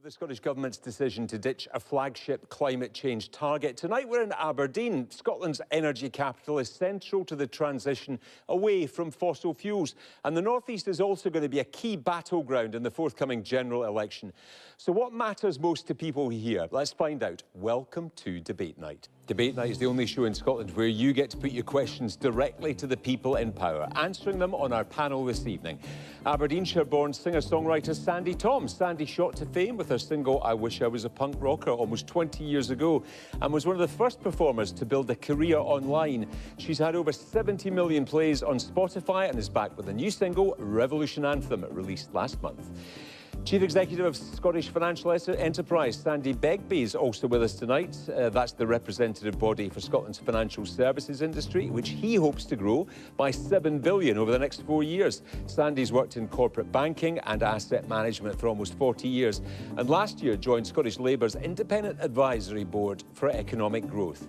The Scottish Government's decision to ditch a flagship climate change target. Tonight we're in Aberdeen. Scotland's energy capital is central to the transition away from fossil fuels. And the North East is also going to be a key battleground in the forthcoming general election. So what matters most to people here? Let's find out. Welcome to Debate Night. Debate Night is the only show in Scotland where you get to put your questions directly to the people in power, answering them on our panel this evening. Aberdeenshire-born singer-songwriter Sandi Thom. Sandi shot to fame with her single I Wish I Was a Punk Rocker almost 20 years ago and was one of the first performers to build a career online. She's had over 70 million plays on Spotify and is back with a new single, Revolution Anthem, released last month. Chief Executive of Scottish Financial Enterprise, Sandi Begbie, is also with us tonight. That's the representative body for Scotland's financial services industry, which he hopes to grow by $7 billion over the next 4 years. Sandi's worked in corporate banking and asset management for almost 40 years, and last year joined Scottish Labour's Independent Advisory Board for Economic Growth.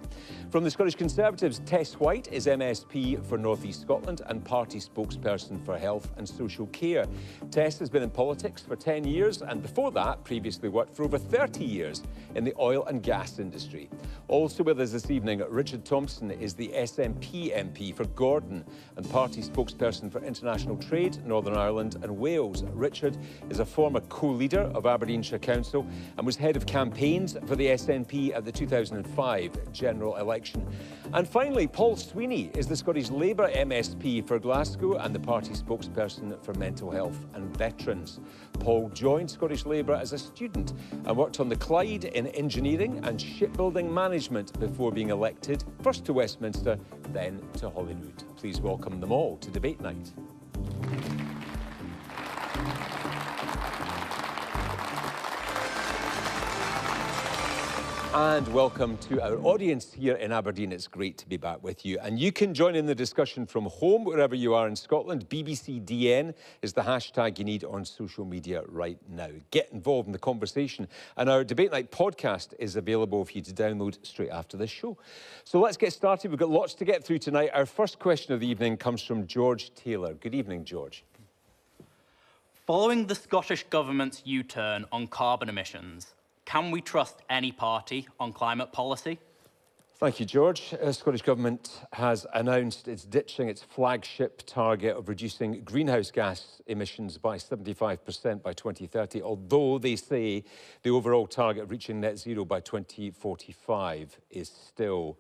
From the Scottish Conservatives, Tess White is MSP for North East Scotland and party spokesperson for health and social care. Tess has been in politics for 10 years and before that previously worked for over 30 years in the oil and gas industry. Also with us this evening, Richard Thomson is the SNP MP for Gordon and party spokesperson for international trade, Northern Ireland and Wales. Richard is a former co-leader of Aberdeenshire Council and was head of campaigns for the SNP at the 2005 general election. And finally, Paul Sweeney is the Scottish Labour MSP for Glasgow and the party spokesperson for mental health and veterans. Paul joined Scottish Labour as a student and worked on the Clyde in engineering and shipbuilding management before being elected, first to Westminster, then to Holyrood. Please welcome them all to Debate Night. And welcome to our audience here in Aberdeen. It's great to be back with you. And you can join in the discussion from home, wherever you are in Scotland. BBCDN is the hashtag you need on social media right now. Get involved in the conversation. And our Debate Night podcast is available for you to download straight after this show. So let's get started. We've got lots to get through tonight. Our first question of the evening comes from George Taylor. Good evening, George. Following the Scottish Government's U-turn on carbon emissions, can we trust any party on climate policy? Thank you, George. The Scottish Government has announced it's ditching its flagship target of reducing greenhouse gas emissions by 75% by 2030, although they say the overall target of reaching net zero by 2045 is still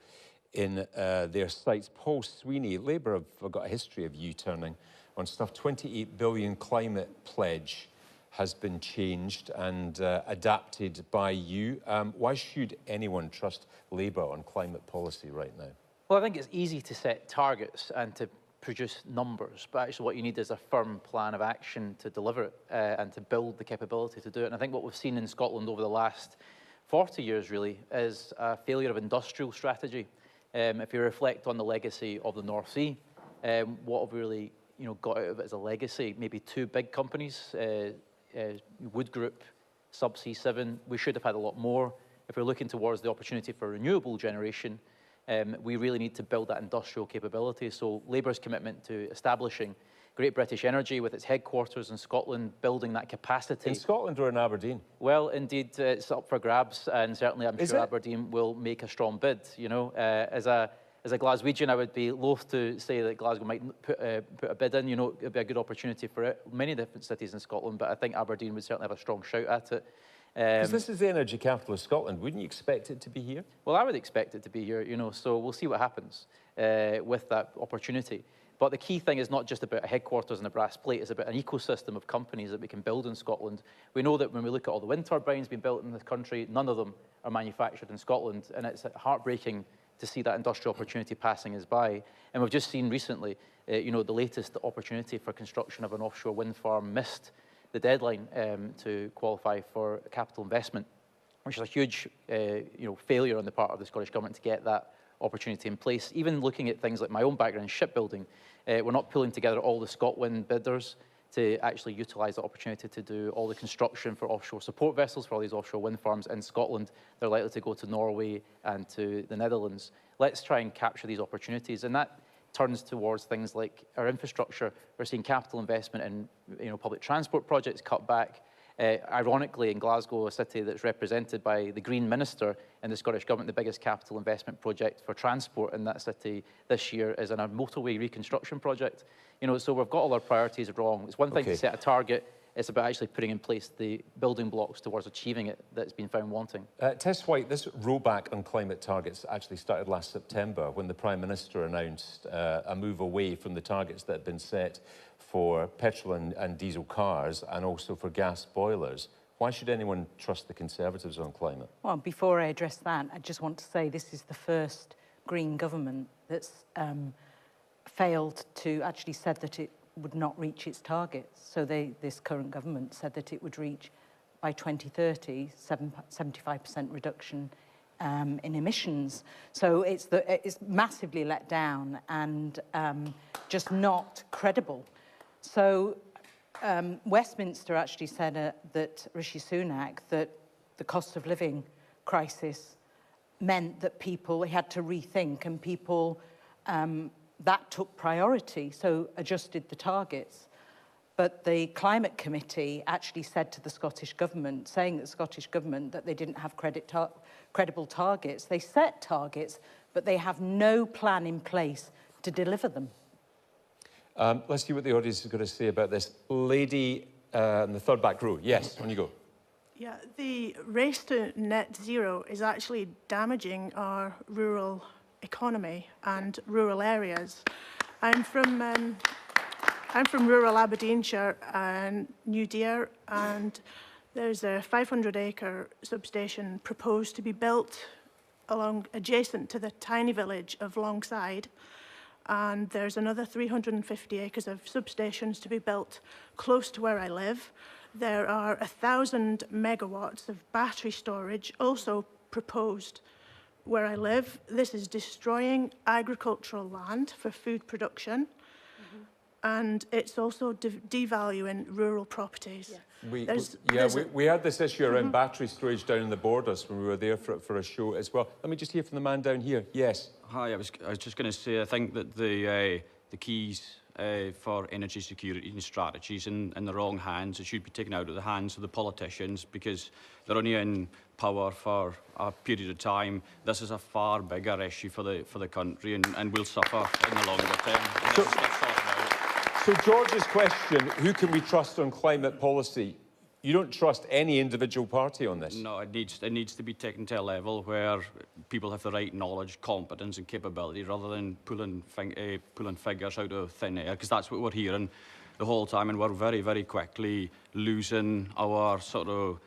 in their sights. Paul Sweeney, Labour have got a history of U-turning on stuff. 28 billion climate pledge has been changed and adapted by you. Why should anyone trust Labour on climate policy right now? Well, I think it's easy to set targets and to produce numbers, but actually what you need is a firm plan of action to deliver it and to build the capability to do it. And I think what we've seen in Scotland over the last 40 years, really, is a failure of industrial strategy. If you reflect on the legacy of the North Sea, what have we really got out of it as a legacy? Maybe two big companies, Wood Group, Subsea 7, we should have had a lot more. If we're looking towards the opportunity for renewable generation, we really need to build that industrial capability. So Labour's commitment to establishing Great British Energy with its headquarters in Scotland, building that capacity. In Scotland or in Aberdeen? Well, indeed, it's up for grabs, and certainly I'm sure Aberdeen will make a strong bid. As a Glaswegian, I would be loath to say that Glasgow might put a bid in. It'd be a good opportunity for it. Many different cities in Scotland, but I think Aberdeen would certainly have a strong shout at it. Because this is the energy capital of Scotland. Wouldn't you expect it to be here? Well, I would expect it to be here, so we'll see what happens with that opportunity. But the key thing is not just about a headquarters and a brass plate, it's about an ecosystem of companies that we can build in Scotland. We know that when we look at all the wind turbines being built in this country, none of them are manufactured in Scotland, and it's heartbreaking to see that industrial opportunity passing us by. And we've just seen recently, the latest opportunity for construction of an offshore wind farm missed the deadline to qualify for capital investment, which is a huge failure on the part of the Scottish Government to get that opportunity in place. Even looking at things like my own background in shipbuilding, we're not pulling together all the ScotWind bidders to actually utilise the opportunity to do all the construction for offshore support vessels for all these offshore wind farms in Scotland. They're likely to go to Norway and to the Netherlands. Let's try and capture these opportunities, and that turns towards things like our infrastructure. We're seeing capital investment in public transport projects cut back. Ironically, in Glasgow, a city that's represented by the Green Minister in the Scottish Government, the biggest capital investment project for transport in that city this year is in a motorway reconstruction project. So we've got all our priorities wrong. It's one thing to set a target. It's about actually putting in place the building blocks towards achieving it that's been found wanting. Tess White, this rollback on climate targets actually started last September when the Prime Minister announced a move away from the targets that had been set for petrol and diesel cars and also for gas boilers. Why should anyone trust the Conservatives on climate? Well, before I address that, I just want to say this is the first Green government that's failed to actually said that it would not reach its targets. So this current government said that it would reach by 2030 75% reduction in emissions. So it's massively let down and just not credible. So Westminster actually said that Rishi Sunak, that the cost of living crisis meant that people had to rethink, and people that took priority, so adjusted the targets. But the Climate Committee actually said to the Scottish Government, saying that the Scottish Government, that they didn't have credible targets. They set targets, but they have no plan in place to deliver them. Let's see what the audience is going to say about this. Lady in the third back row. Yes, on you go. Yeah, the race to net zero is actually damaging our rural economy and rural areas. I'm from rural Aberdeenshire and New Deer, and there's a 500-acre substation proposed to be built adjacent to the tiny village of Longside, and there's another 350 acres of substations to be built close to where I live. There are 1,000 megawatts of battery storage also proposed where I live. This is destroying agricultural land for food production, and it's also devaluing rural properties. Yeah. We had this issue around battery storage down in the Borders when we were there for a show as well. Let me just hear from the man down here. Yes. Hi, I was just going to say, I think that the keys for energy security and strategies in the wrong hands. It should be taken out of the hands of the politicians, because they're only in power for a period of time. This is a far bigger issue for the country, and will suffer in the longer term. So George's question, who can we trust on climate policy? You don't trust any individual party on this? No, it needs to be taken to a level where people have the right knowledge, competence and capability, rather than pulling figures out of thin air, because that's what we're hearing the whole time, and we're very, very quickly losing our sort of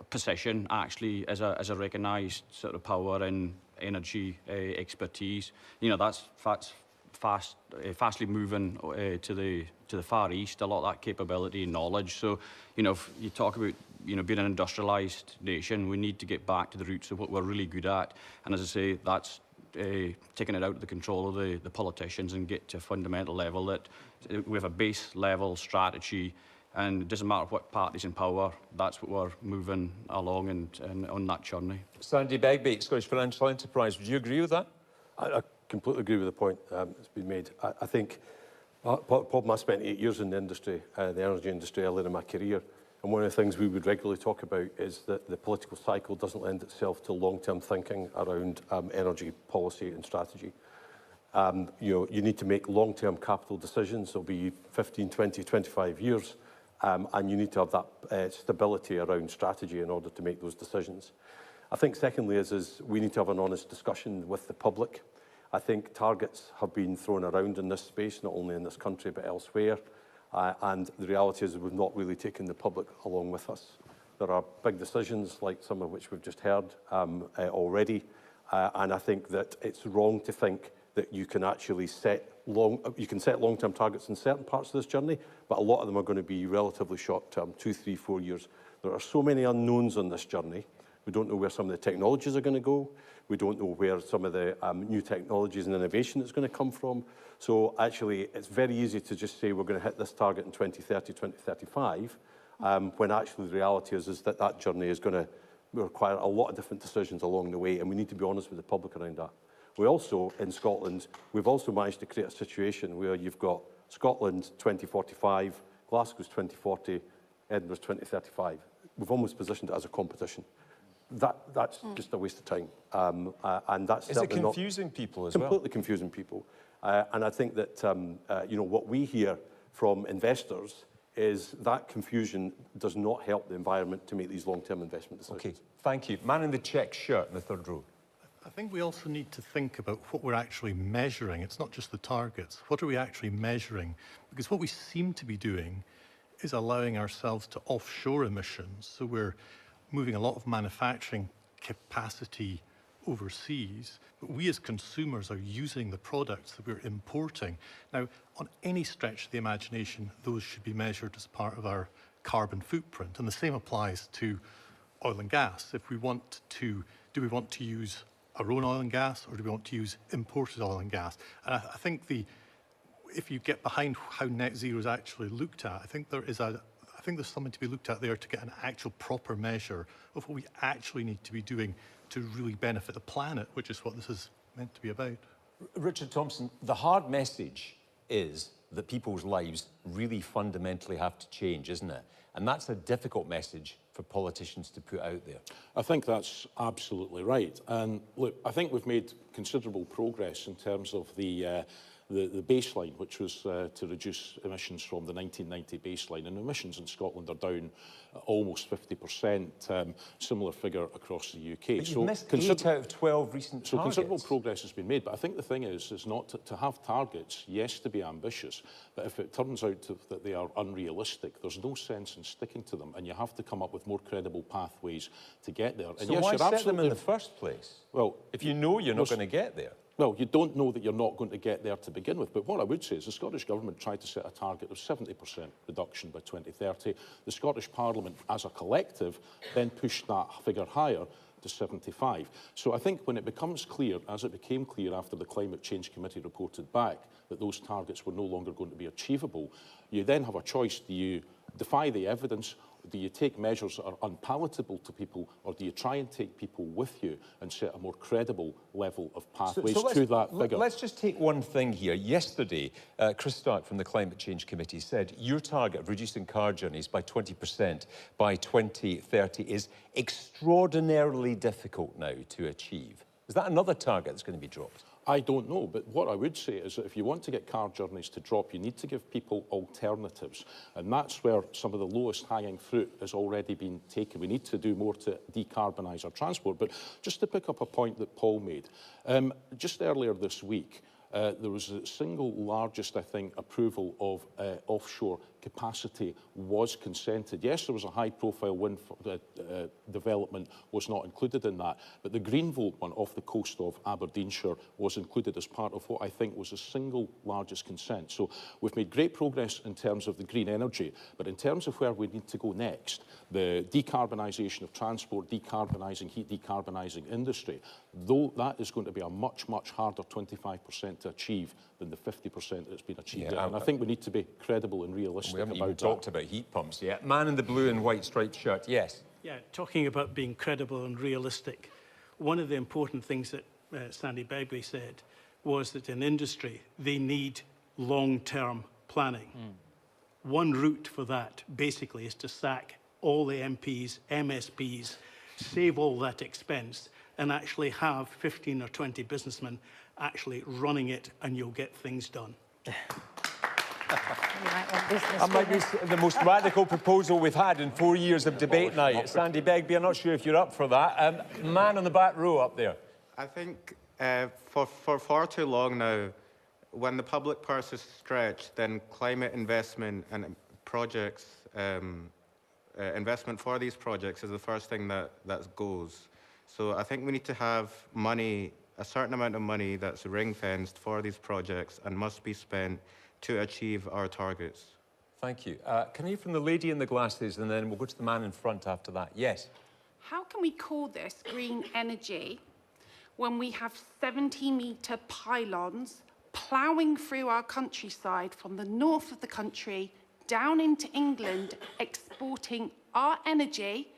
position, actually, as a recognised sort of power in energy expertise. That's fastly moving to the Far East, a lot of that capability and knowledge. So, if you talk about, being an industrialised nation, we need to get back to the roots of what we're really good at. And as I say, that's taking it out of the control of the politicians and get to a fundamental level that we have a base level strategy, and it doesn't matter what party's in power, that's what we're moving along and on that journey. Sandi Begbie, Scottish Financial Enterprise, would you agree with that? I completely agree with the point that's been made. I think, Paul, I spent 8 years in the industry, the energy industry, earlier in my career, and one of the things we would regularly talk about is that the political cycle doesn't lend itself to long-term thinking around energy policy and strategy. You need to make long-term capital decisions. It'll be 15, 20, 25 years, and you need to have that stability around strategy in order to make those decisions. I think secondly is we need to have an honest discussion with the public. I think targets have been thrown around in this space, not only in this country but elsewhere, and the reality is we've not really taken the public along with us. There are big decisions, like some of which we've just heard already, and I think that it's wrong to think that you can actually set long-term targets in certain parts of this journey, but a lot of them are going to be relatively short-term, 2, 3, 4 years. There are so many unknowns on this journey. We don't know where some of the technologies are going to go. We don't know where some of the new technologies and innovation is going to come from. So actually, it's very easy to just say we're going to hit this target in 2030, 2035, when actually the reality is that that journey is going to require a lot of different decisions along the way, and we need to be honest with the public around that. We also, in Scotland, we've also managed to create a situation where you've got Scotland 2045, Glasgow's 2040, Edinburgh's 2035. We've almost positioned it as a competition. That's just a waste of time. And that's Is it confusing people as well? Completely confusing people. And I think that, you know, what we hear from investors is that confusion does not help the environment to make these long-term investment decisions. Okay, thank you. Man in the check shirt in the third row. I think we also need to think about what we're actually measuring. It's not just the targets. What are we actually measuring? Because what we seem to be doing is allowing ourselves to offshore emissions. So we're moving a lot of manufacturing capacity overseas, but we as consumers are using the products that we're importing. Now, on any stretch of the imagination, those should be measured as part of our carbon footprint. And the same applies to oil and gas. If we want to, do we want to use our own oil and gas, or do we want to use imported oil and gas? And I think if you get behind how net zero is actually looked at, I think there's something to be looked at there to get an actual proper measure of what we actually need to be doing to really benefit the planet, which is what this is meant to be about. Richard Thomson, the hard message is that people's lives really fundamentally have to change, isn't it? And that's a difficult message for politicians to put out there. I think that's absolutely right. And look, I think we've made considerable progress in terms of the baseline, which was to reduce emissions from the 1990 baseline. And emissions in Scotland are down almost 50%, similar figure across the UK. But you've missed 8 out of 12 recent targets. So considerable progress has been made. But I think the thing is not to have targets, yes, to be ambitious, but if it turns out that they are unrealistic, there's no sense in sticking to them, and you have to come up with more credible pathways to get there. And so yes, why you're set them in the first place? Well, if you know you're not going to get there. Well, you don't know that you're not going to get there to begin with. But what I would say is the Scottish Government tried to set a target of 70% reduction by 2030. The Scottish Parliament, as a collective, then pushed that figure higher to 75. So I think when it becomes clear, as it became clear after the Climate Change Committee reported back, that those targets were no longer going to be achievable, you then have a choice. Do you defy the evidence? Do you take measures that are unpalatable to people, or do you try and take people with you and set a more credible level of pathways to that figure? Let's just take one thing here. Yesterday, Chris Stark from the Climate Change Committee said your target of reducing car journeys by 20% by 2030 is extraordinarily difficult now to achieve. Is that another target that's going to be dropped? I don't know, but what I would say is that if you want to get car journeys to drop, you need to give people alternatives. And that's where some of the lowest hanging fruit has already been taken. We need to do more to decarbonise our transport. But just to pick up a point that Paul made, just earlier this week, there was the single largest, I think, approval of offshore capacity was consented. Yes, there was a high-profile wind development was not included in that, but the Greenvolt one off the coast of Aberdeenshire was included as part of what I think was the single largest consent. So we've made great progress in terms of the green energy, but in terms of where we need to go next, the decarbonisation of transport, decarbonising heat, decarbonising industry, though that is going to be a much, much harder 25% to achieve than the 50% that's been achieved. And I think we need to be credible and realistic. We haven't even talked about heat pumps yet. Man in the blue and white striped shirt, yes. Yeah, talking about being credible and realistic, one of the important things that Sandi Begbie said was that in industry, they need long-term planning. One route for that, basically, is to sack all the MPs, MSPs, save all that expense, and actually have 15 or 20 businessmen actually running it, and you'll get things done. That might be the most radical proposal we've had in 4 years of debate night. Sandi Begbie, I'm not sure if you're up for that. Man on the back row up there. I think for far too long now, when the public purse is stretched, then climate investment and projects, investment for these projects is the first thing that goes. So I think we need to have money, a certain amount of money that's ring-fenced for these projects and must be spent to achieve our targets. Thank you. Can I hear from the lady in the glasses, and then we'll go to the man in front after that. Yes. How can we call this green energy when we have 70-metre pylons ploughing through our countryside from the north of the country down into England, exporting our energy,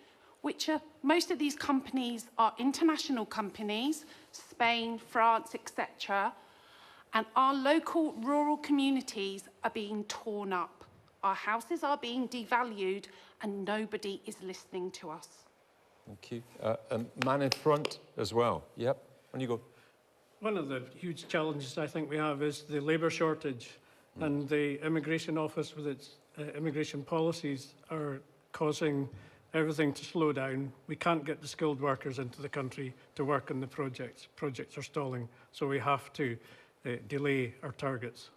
which most of these companies are international companies, Spain, France, etc., and our local rural communities are being torn up. Our houses are being devalued and nobody is listening to us. Thank you. Man in front as well. Yep, on you go. One of the huge challenges I think we have is the labour shortage, and the Immigration Office with its immigration policies are causing everything to slow down. We can't get the skilled workers into the country to work on the projects. Projects are stalling, so we have to delay our targets.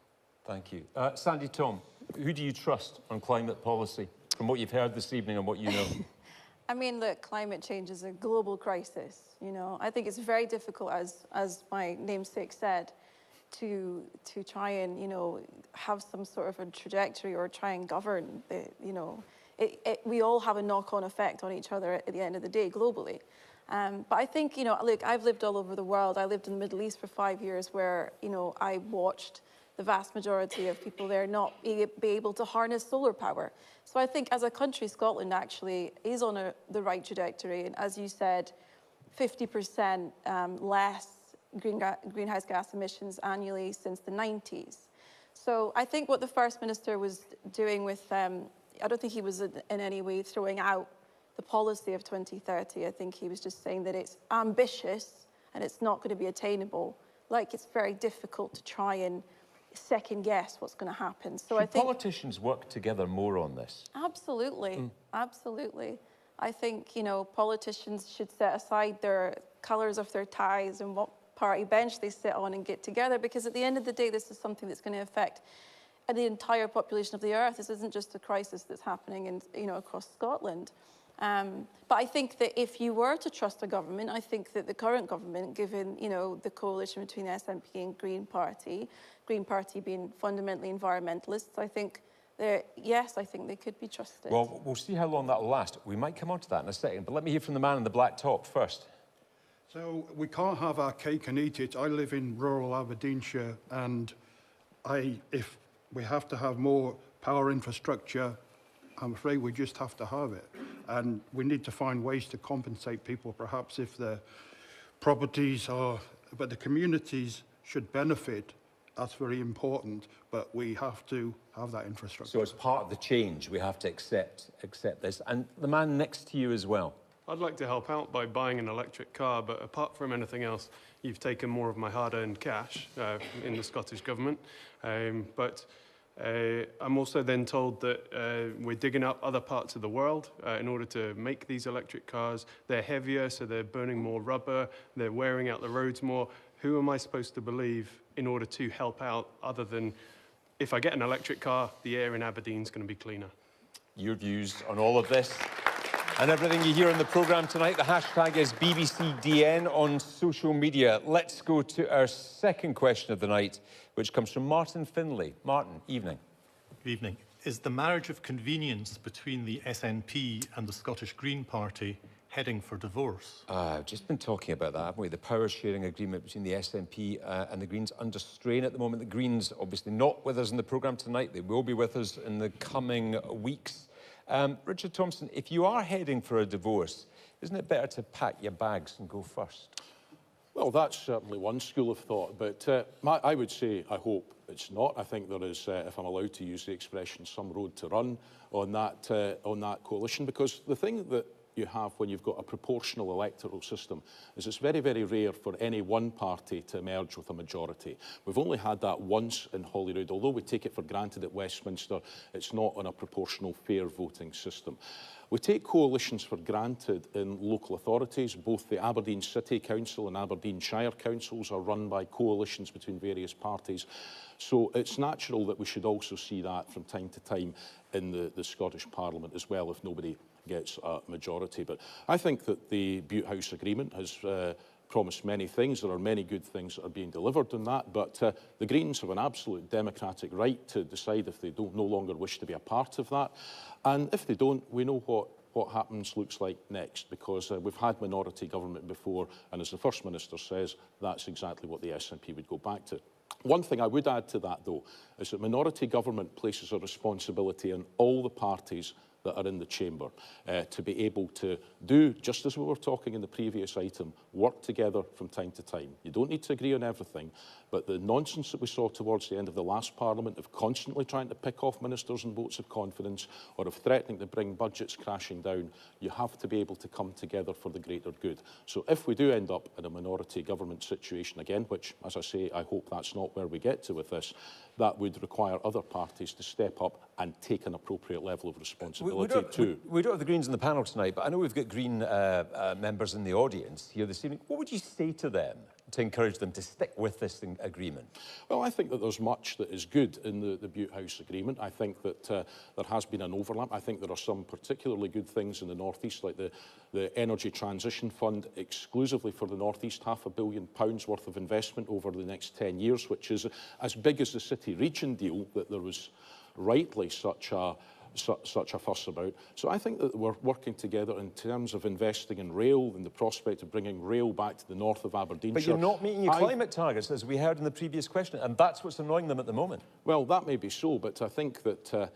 Thank you. Sandi, Thom, who do you trust on climate policy from what you've heard this evening and what you know? I mean, look, climate change is a global crisis, you know. I think it's very difficult, as my namesake said, to try and, you know, have some sort of a trajectory or try and govern the, you know. We all have a knock-on effect on each other at the end of the day, globally. But I think, you know, look, I've lived all over the world. I lived in the Middle East for 5 years where, you know, I watched the vast majority of people there not be able to harness solar power. So I think as a country, Scotland actually is on the right trajectory. And as you said, 50% less greenhouse gas emissions annually since the 90s. So I think what the First Minister was doing with, I don't think he was in any way throwing out the policy of 2030. I think he was just saying that it's ambitious and it's not going to be attainable. Like, it's very difficult to try and second guess what's going to happen. So I think politicians work together more on this? Absolutely, absolutely. I think, you know, politicians should set aside their colours of their ties and what party bench they sit on and get together, because at the end of the day, this is something that's going to affect the entire population of the earth. This isn't just a crisis that's happening in, you know, across Scotland. But I think that if you were to trust a government, I think that the current government, given, you know, the coalition between the SNP and Green Party being fundamentally environmentalists, I think yes, I think they could be trusted. Well, we'll see how long that'll last. We might come on to that in a second, but let me hear from the man in the black top first. So we can't have our cake and eat it. I live in rural Aberdeenshire, and if we have to have more power infrastructure, I'm afraid we just have to have it. And we need to find ways to compensate people, perhaps if the properties are, but the communities should benefit. That's very important, but we have to have that infrastructure. So as part of the change, we have to accept this. And the man next to you as well. I'd like to help out by buying an electric car, but apart from anything else, you've taken more of my hard-earned cash in the Scottish Government. I'm also then told that we're digging up other parts of the world in order to make these electric cars. They're heavier, so they're burning more rubber, they're wearing out the roads more. Who am I supposed to believe in order to help out, other than if I get an electric car, the air in Aberdeen is going to be cleaner? Your views on all of this and everything you hear on the programme tonight. The hashtag is BBCDN on social media. Let's go to our second question of the night, which comes from Martin Finlay. Martin, evening. Good evening. Is the marriage of convenience between the SNP and the Scottish Green Party heading for divorce? I've just been talking about that, haven't we? The power sharing agreement between the SNP and the Greens under strain at the moment. The Greens obviously not with us in the programme tonight. They will be with us in the coming weeks. Richard Thompson, if you are heading for a divorce, isn't it better to pack your bags and go first? Well, that's certainly one school of thought, but I would say I hope it's not. I think there is, if I'm allowed to use the expression, some road to run on that coalition, because the thing that you have when you've got a proportional electoral system is it's very, very rare for any one party to emerge with a majority. We've only had that once in Holyrood. Although we take it for granted at Westminster, it's not on a proportional fair voting system. We take coalitions for granted in local authorities. Both the Aberdeen City Council and Aberdeen Shire Councils are run by coalitions between various parties. So it's natural that we should also see that from time to time in the Scottish Parliament as well, if nobody gets a majority. But I think that the Bute House agreement has promised many things. There are many good things that are being delivered on that, but the Greens have an absolute democratic right to decide if they no longer wish to be a part of that. And if they don't, we know what happens looks like next, because we've had minority government before, and as the First Minister says, that's exactly what the SNP would go back to. One thing I would add to that, though, is that minority government places a responsibility on all the parties that are in the chamber to be able to do, just as we were talking in the previous item, work together from time to time. You don't need to agree on everything, But the nonsense that we saw towards the end of the last Parliament of constantly trying to pick off ministers and votes of confidence, or of threatening to bring budgets crashing down, you have to be able to come together for the greater good. So if we do end up in a minority government situation again, which, as I say, I hope that's not where we get to with this, that would require other parties to step up and take an appropriate level of responsibility too. We don't have the Greens on the panel tonight, but I know we've got Green members in the audience here this evening. What would you say to them to encourage them to stick with this agreement? Well, I think that there's much that is good in the Bute House agreement. I think that there has been an overlap. I think there are some particularly good things in the North East, like the Energy Transition Fund exclusively for the North East, £500 million worth of investment over the next 10 years, which is as big as the City Region deal that there was rightly such a fuss about. So I think that we're working together in terms of investing in rail and the prospect of bringing rail back to the north of Aberdeen. But you're not meeting your climate targets, as we heard in the previous question, and that's what's annoying them at the moment. Well, that may be so, but I think that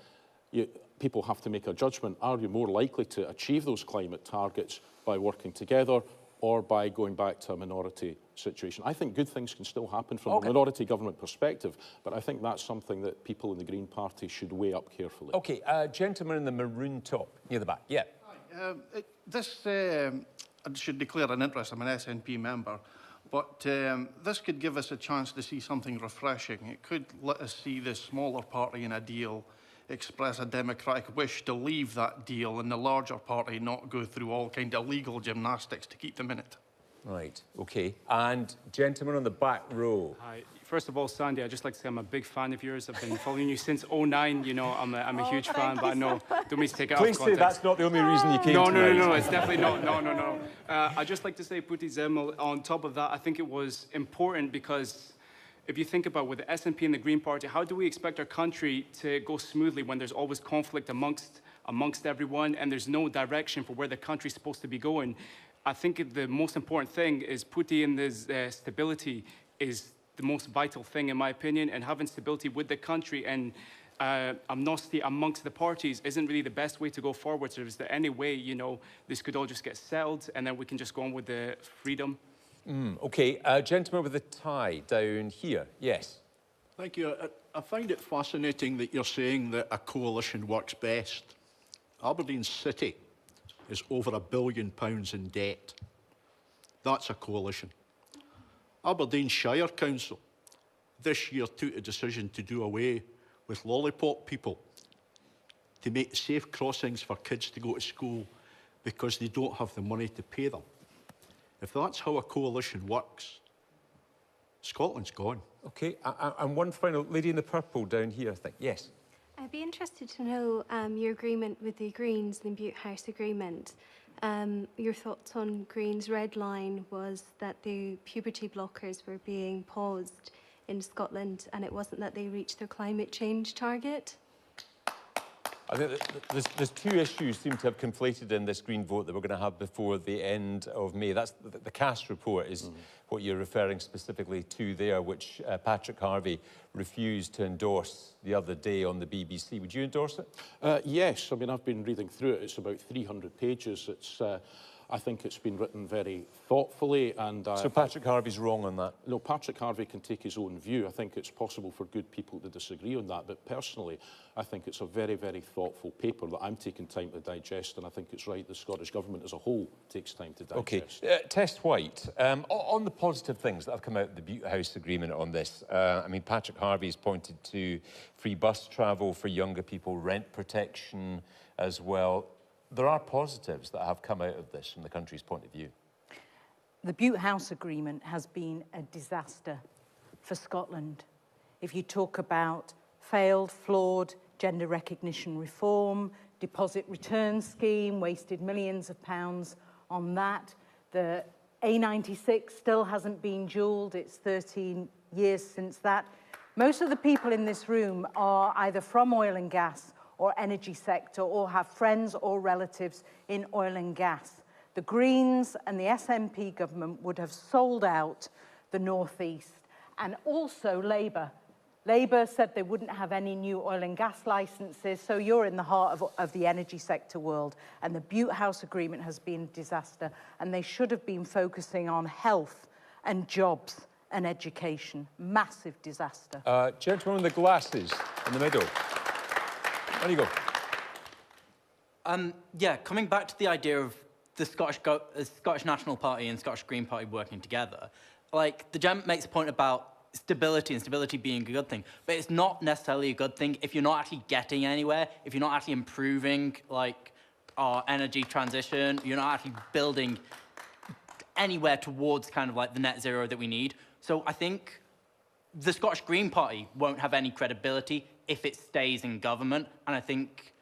people have to make a judgment. Are you more likely to achieve those climate targets by working together or by going back to a minority situation? I think good things can still happen from a minority government perspective, but I think that's something that people in the Green Party should weigh up carefully. OK, gentleman in the maroon top, near the back. Yeah. I should declare an interest. I'm an SNP member, but this could give us a chance to see something refreshing. It could let us see the smaller party in a deal express a democratic wish to leave that deal and the larger party not go through all kind of legal gymnastics to keep them in it. Right, OK. And gentleman on the back row. Hi. First of all, Sandi, I'd just like to say I'm a big fan of yours. I've been following you since '09. You know, I'm a huge fan, but I know, don't mean to take it out of context. Please say that's not the only reason you came No, it's definitely not. No. I'd just like to say, Putty Zemmel, on top of that, I think it was important because if you think about with the SNP and the Green Party, how do we expect our country to go smoothly when there's always conflict amongst everyone and there's no direction for where the country's supposed to be going? I think the most important thing is Putty and this stability is the most vital thing in my opinion, and having stability with the country and amnesty amongst the parties isn't really the best way to go forward. So is there any way, you know, this could all just get settled and then we can just go on with the freedom? OK, gentleman with the tie down here. Yes. Thank you. I find it fascinating that you're saying that a coalition works best. Aberdeen City is over £1 billion in debt. That's a coalition. Aberdeen Shire Council this year took a decision to do away with lollipop people, to make safe crossings for kids to go to school because they don't have the money to pay them. If that's how a coalition works, Scotland's gone. OK, and one final, lady in the purple down here, I think. Yes. I'd be interested to know your agreement with the Greens, the Bute House agreement. Your thoughts on Greens' red line was that the puberty blockers were being paused in Scotland and it wasn't that they reached their climate change target. I think there's two issues seem to have conflated in this Green vote that we're going to have before the end of May. That's the CAS report is what you're referring specifically to there, which Patrick Harvey refused to endorse the other day on the BBC. Would you endorse it? Yes. I mean, I've been reading through it. It's about 300 pages. It's I think it's been written very thoughtfully and... So Patrick Harvey's wrong on that? No, Patrick Harvey can take his own view. I think it's possible for good people to disagree on that, but personally, I think it's a very, very thoughtful paper that I'm taking time to digest, and I think it's right the Scottish Government as a whole takes time to digest. OK. Tess White, on the positive things that have come out of the Bute House agreement on this, I mean, Patrick Harvey's pointed to free bus travel for younger people, rent protection as well. There are positives that have come out of this from the country's point of view. The Bute House agreement has been a disaster for Scotland. If you talk about failed, flawed gender recognition reform, deposit return scheme, wasted millions of pounds on that. The A96 still hasn't been dualled. It's 13 years since that. Most of the people in this room are either from oil and gas or energy sector, or have friends or relatives in oil and gas. The Greens and the SNP government would have sold out the North East, and also Labour. Labour said they wouldn't have any new oil and gas licences, so you're in the heart of the energy sector world, and the Bute House agreement has been a disaster, and they should have been focusing on health and jobs and education. Massive disaster. Gentleman with the glasses in the middle. On you go. Yeah, coming back to the idea of the Scottish National Party and Scottish Green Party working together, like, the gent makes a point about stability and stability being a good thing, but it's not necessarily a good thing if you're not actually getting anywhere, if you're not actually improving, like, our energy transition, you're not actually building anywhere towards kind of like the net zero that we need. So I think the Scottish Green Party won't have any credibility if it stays in government, and I think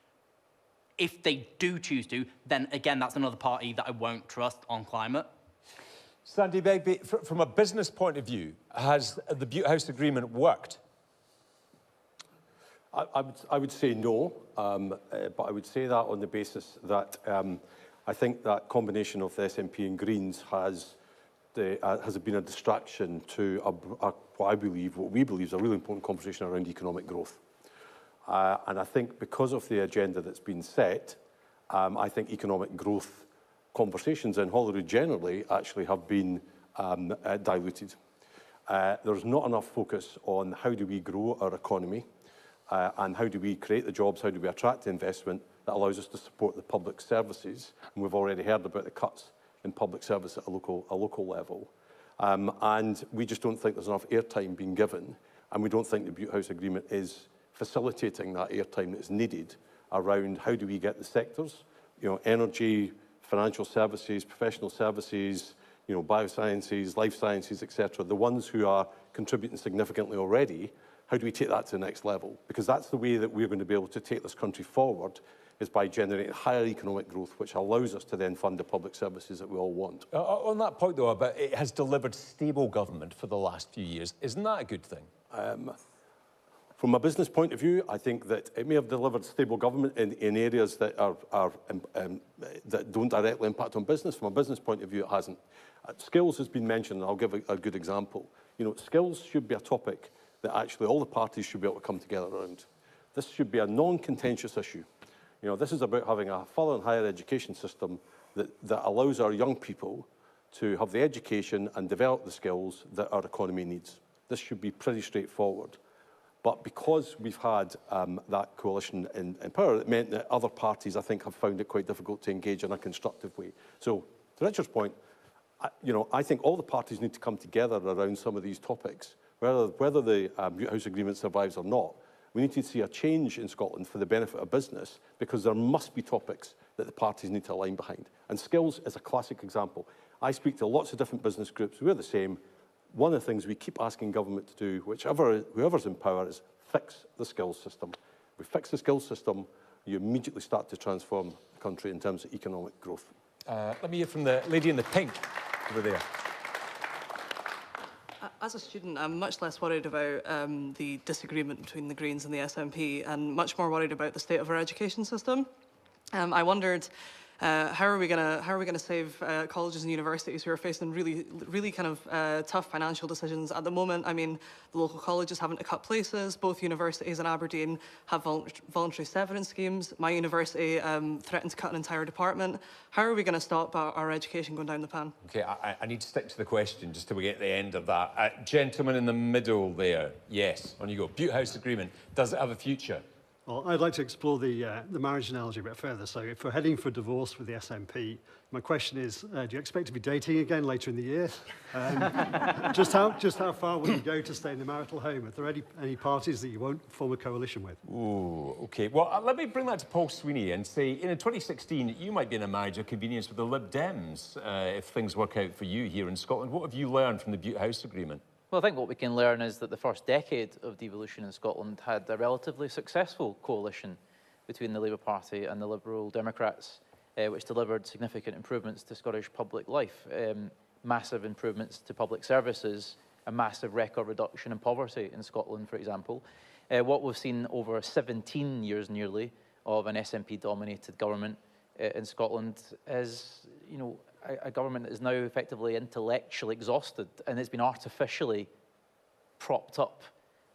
if they do choose to, then again, that's another party that I won't trust on climate. Sandi, Begbie, from a business point of view, has the Bute House Agreement worked? I would say no, but I would say that on the basis that I think that combination of the SNP and Greens has been a distraction to what we believe is a really important conversation around economic growth. And I think because of the agenda that's been set, I think economic growth conversations in Holyrood generally actually have been diluted. There's not enough focus on how do we grow our economy and how do we create the jobs, how do we attract the investment that allows us to support the public services. And we've already heard about the cuts in public service at a local level. And we just don't think there's enough airtime being given, and we don't think the Bute House Agreement is facilitating that airtime that's needed around how do we get the sectors, energy, financial services, professional services, biosciences, life sciences, etc., the ones who are contributing significantly already, how do we take that to the next level? Because that's the way that we're going to be able to take this country forward, is by generating higher economic growth, which allows us to then fund the public services that we all want. On that point, though, about it has delivered stable government for the last few years, isn't that a good thing? From a business point of view, I think that it may have delivered stable government in areas that that don't directly impact on business. From a business point of view, it hasn't. Skills has been mentioned, and I'll give a good example. Skills should be a topic that actually all the parties should be able to come together around. This should be a non-contentious issue. This is about having a further and higher education system that allows our young people to have the education and develop the skills that our economy needs. This should be pretty straightforward. But because we've had that coalition in power, it meant that other parties, I think, have found it quite difficult to engage in a constructive way. So, to Richard's point, I think all the parties need to come together around some of these topics. Whether the Bute House Agreement survives or not, we need to see a change in Scotland for the benefit of business, because there must be topics that the parties need to align behind. And skills is a classic example. I speak to lots of different business groups. We're the same. One of the things we keep asking government to do, whoever's in power, is fix the skills system. We fix the skills system, you immediately start to transform the country in terms of economic growth. Let me hear from the lady in the pink over there. As a student, I'm much less worried about the disagreement between the Greens and the SNP, and much more worried about the state of our education system. I wondered, how are we gonna save colleges and universities who are facing really kind of tough financial decisions at the moment? I mean, the local colleges having to cut places. Both universities in Aberdeen have voluntary severance schemes. My university threatened to cut an entire department. How are we going to stop our education going down the pan? Okay, I need to stick to the question just till we get to the end of that. Gentleman in the middle there. Yes, on you go. Bute House Agreement. Does it have a future? Well, I'd like to explore the marriage analogy a bit further. So if we're heading for divorce with the SNP, my question is, do you expect to be dating again later in the year? Just how far will you go to stay in the marital home? Are there any parties that you won't form a coalition with? Ooh, okay. Well, let me bring that to Paul Sweeney and say, in 2016, you might be in a marriage of convenience with the Lib Dems if things work out for you here in Scotland. What have you learned from the Bute House Agreement? Well, I think what we can learn is that the first decade of devolution in Scotland had a relatively successful coalition between the Labour Party and the Liberal Democrats, which delivered significant improvements to Scottish public life, massive improvements to public services, a massive record reduction in poverty in Scotland, for example. What we've seen over 17 years nearly of an SNP-dominated government in Scotland is, a government that is now effectively intellectually exhausted, and it's been artificially propped up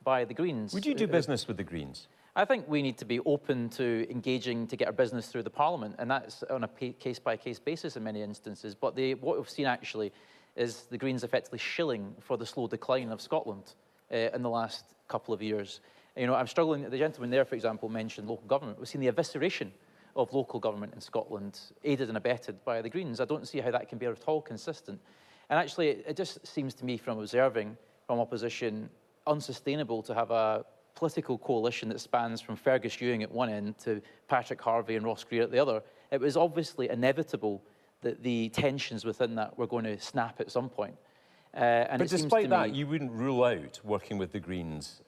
by the Greens. Would you do business with the Greens? I think we need to be open to engaging to get our business through the Parliament, and that's on a case-by-case basis in many instances. But what we've seen actually is the Greens effectively shilling for the slow decline of Scotland in the last couple of years. You know, I'm struggling, the gentleman there, for example, mentioned local government. We've seen the evisceration of local government in Scotland, aided and abetted by the Greens. I don't see how that can be at all consistent. And actually, it just seems to me from observing from opposition unsustainable to have a political coalition that spans from Fergus Ewing at one end to Patrick Harvey and Ross Greer at the other. It was obviously inevitable that the tensions within that were going to snap at some point. But despite that, you wouldn't rule out working with the Greens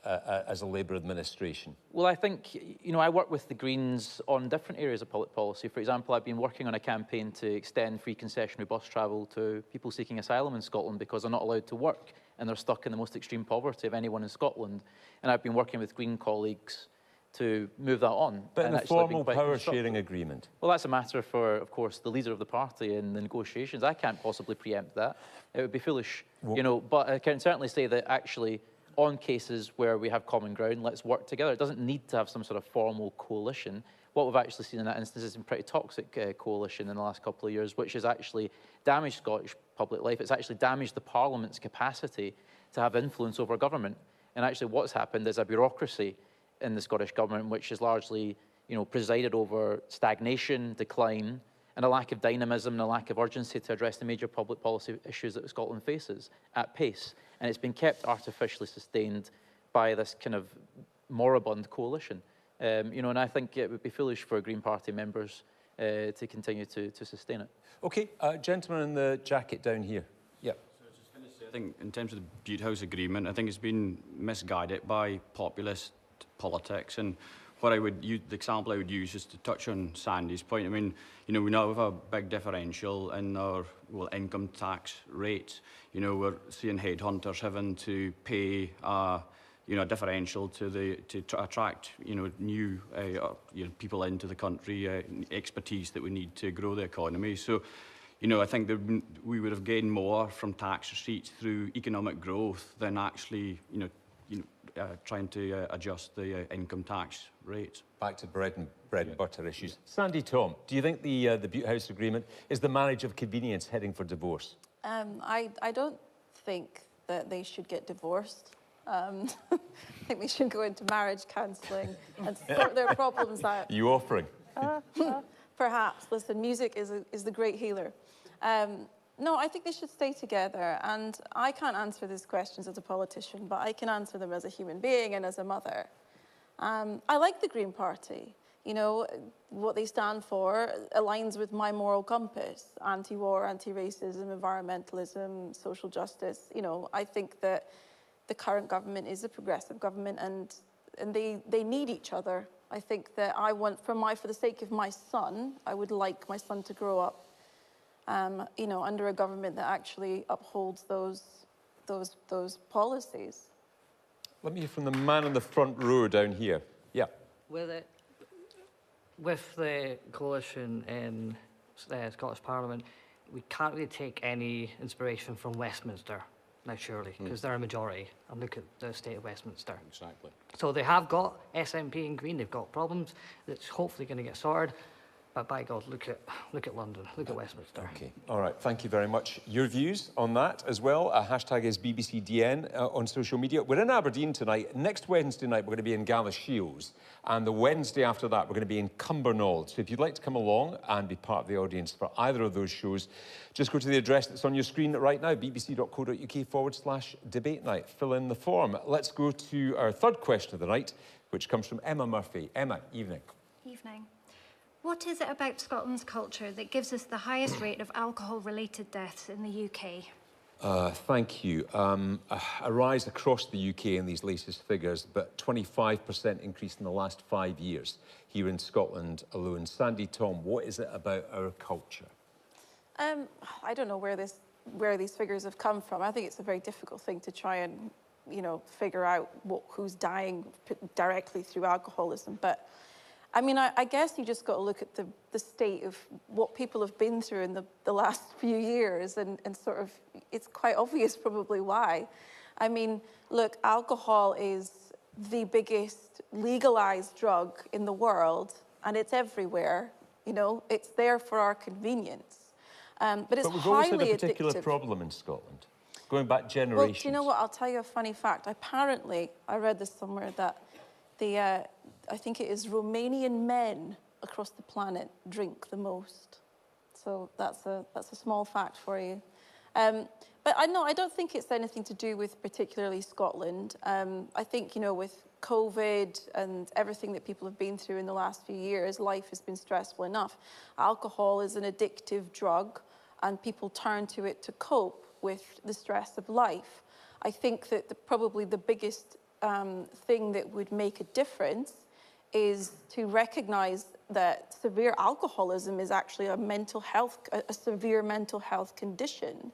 as a Labour administration? Well, I think, you know, I work with the Greens on different areas of public policy. For example, I've been working on a campaign to extend free concessionary bus travel to people seeking asylum in Scotland because they're not allowed to work and they're stuck in the most extreme poverty of anyone in Scotland. And I've been working with Green colleagues to move that on. But in a formal power-sharing agreement? Well, that's a matter for, of course, the leader of the party in the negotiations. I can't possibly preempt that. It would be foolish, you know, but I can certainly say that actually on cases where we have common ground, let's work together. It doesn't need to have some sort of formal coalition. What we've actually seen in that instance is a pretty toxic coalition in the last couple of years, which has actually damaged Scottish public life. It's actually damaged the Parliament's capacity to have influence over government. And actually what's happened is a bureaucracy in the Scottish government, which is largely, you know, presided over stagnation, decline, and a lack of dynamism and a lack of urgency to address the major public policy issues that Scotland faces at pace. And it's been kept artificially sustained by this kind of moribund coalition. You know, and I think it would be foolish for Green Party members to continue to sustain it. OK, gentleman in the jacket down here. Yeah. I think in terms of the Bute House agreement, I think it's been misguided by populist politics. And what I would use, the example I would use is to touch on Sandi's point. I mean, you know, we now have a big differential in our income tax rates. You know, we're seeing headhunters having to pay you know, a differential to attract, you know, new people into the country, expertise that we need to grow the economy. So, you know, I think that we would have gained more from tax receipts through economic growth than actually, trying to adjust the income tax rates. Back to bread and butter issues. Sandi, Thom, do you think the Bute House agreement is the marriage of convenience heading for divorce? I don't think that they should get divorced. I think they should go into marriage counselling and sort their problems out. You offering? Perhaps. Listen, music is the great healer. No, I think they should stay together. And I can't answer these questions as a politician, but I can answer them as a human being and as a mother. I like the Green Party. You know, what they stand for aligns with my moral compass. Anti-war, anti-racism, environmentalism, social justice. You know, I think that the current government is a progressive government and they need each other. I think that I want, for the sake of my son, I would like my son to grow up you know, under a government that actually upholds those policies. Let me hear from the man in the front row down here. Yeah. With the coalition in the Scottish Parliament, we can't really take any inspiration from Westminster now, surely, because they're a majority. And look at the state of Westminster. Exactly. So they have got SNP and Green. They've got problems that's hopefully going to get sorted. But by God, look at London, look at Westminster. OK, all right, thank you very much. Your views on that as well. Hashtag is BBCDN on social media. We're in Aberdeen tonight. Next Wednesday night, we're going to be in Galashiels. And the Wednesday after that, we're going to be in Cumbernauld. So if you'd like to come along and be part of the audience for either of those shows, just go to the address that's on your screen right now, bbc.co.uk/debate night. Fill in the form. Let's go to our third question of the night, which comes from Emma Murphy. Emma, evening. Evening. What is it about Scotland's culture that gives us the highest rate of alcohol-related deaths in the UK? Thank you. A rise across the UK in these latest figures, but 25% increase in the last 5 years here in Scotland alone. Sandi, Thom, what is it about our culture? I don't know where these figures have come from. I think it's a very difficult thing to try and, you know, figure out who's dying directly through alcoholism. But I mean, I guess you just got to look at the state of what people have been through in the last few years and sort of, it's quite obvious probably why. I mean, look, alcohol is the biggest legalized drug in the world and it's everywhere, you know, it's there for our convenience. But it's But we've always had highly a particular addictive. problem in Scotland, going back generations. Well, do you know what? I'll tell you a funny fact. Apparently, I read this somewhere that I think it is Romanian men across the planet drink the most. So that's a small fact for you. But I don't think it's anything to do with particularly Scotland. I think, you know, with COVID and everything that people have been through in the last few years, life has been stressful enough. Alcohol is an addictive drug, and people turn to it to cope with the stress of life. I think that probably the biggest thing that would make a difference is to recognise that severe alcoholism is actually a severe mental health condition.